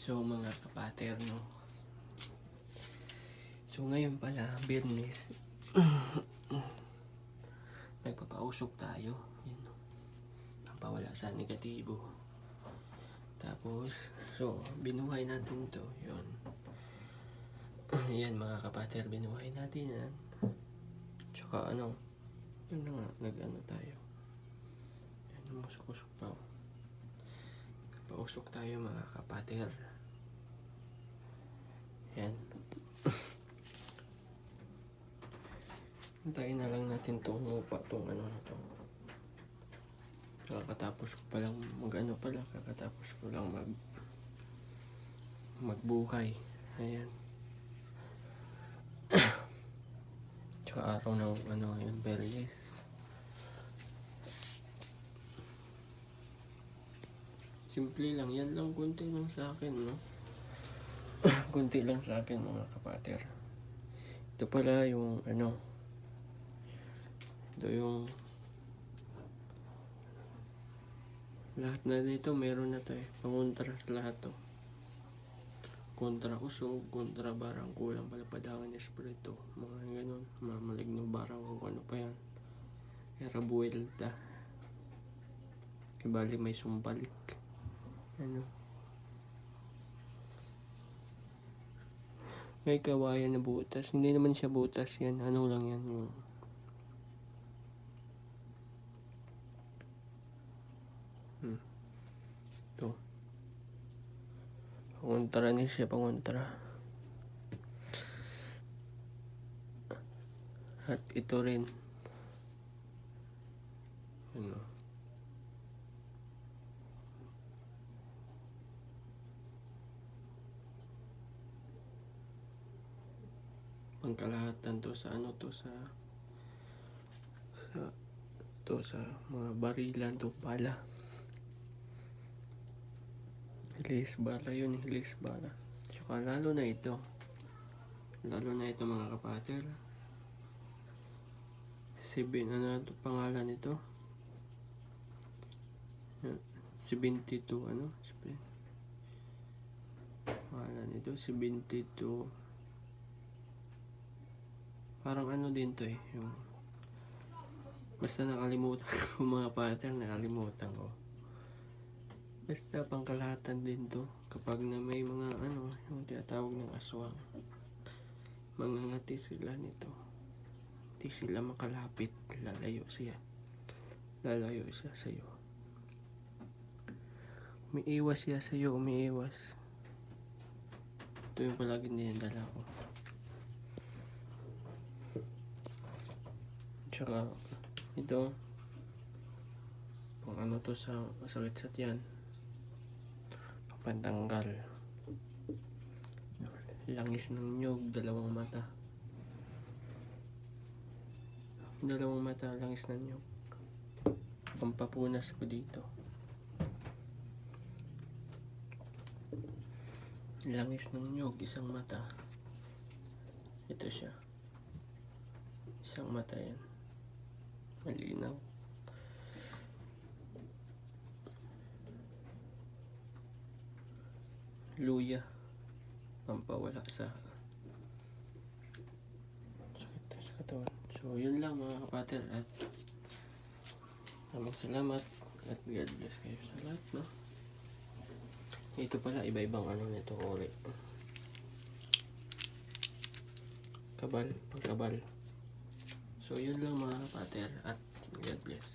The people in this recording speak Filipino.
So mga kapater, no? So ngayon pala, Biyernes, nagpapausok tayo. Yan, no? Pawala sa negatibo. Tapos, so, binuhay natin to. Yun. Yan mga kapater, binuhay natin yan. Tsaka ano, yun na nga, nag-ano tayo. Yan, umusok-usok pa. Pausok tayo mga kapater. Yan. Hintayin na lang natin itong mupa, itong ano na to. Kakatapos ko palang kakatapos ko lang magbuhay. Ayan. Tsaka araw ng ano yun, Biyernes. Simple lang, yan lang, kunti lang sa akin, no? Kunti lang sa akin mga kapater. Ito pala yung ano, ito yung lahat na dito meron na to eh. Pangontra lahat to. Kontra usog, kontra barang, kulang palapadangan espiritu. Mga ganun, mamaligno barang kung ano pa yan. Era buwelta. Ibali may sumbalik. Ano? May kawayan na butas. Hindi naman siya butas yan. Ano lang yan yung ito. Pangontra niya siya, pangontra. At ito rin. Ano? Pangkalahatan to sa ano to sa mga barilan to pala. Hilis bala yun, hilis bala. Tsaka lalo na ito mga kapater. Ano ito pangalan nito? 72 ano? Pangalan nito 72. Parang ano din to eh, yung basta nakalimutan ko mga pater, nakalimutan ko. Basta pangkalahatan din to kapag na may mga ano, yung tinatawag ng aswang. Mangangati sila nito. Hindi sila makalapit, lalayo siya sa'yo. Umiiwas siya sa'yo, umiiwas. Ito yung palagi dinadala ko. Tsaka ito pang ano to sa masakit sa tiyan, pantanggal. Langis ng nyug, dalawang mata, langis ng nyug. Pampapunas ko dito. Langis ng nyug, isang mata. Ito siya. Isang mata yan. Malinaw. Luya. Pampawala sa sakit sa katawan. So yun lang mga kapater, at maraming salamat at God bless kayo sa lahat, no? Ito pala iba-ibang ano nito, ori. Pagkabal. So yun lang mga kapater, at God bless.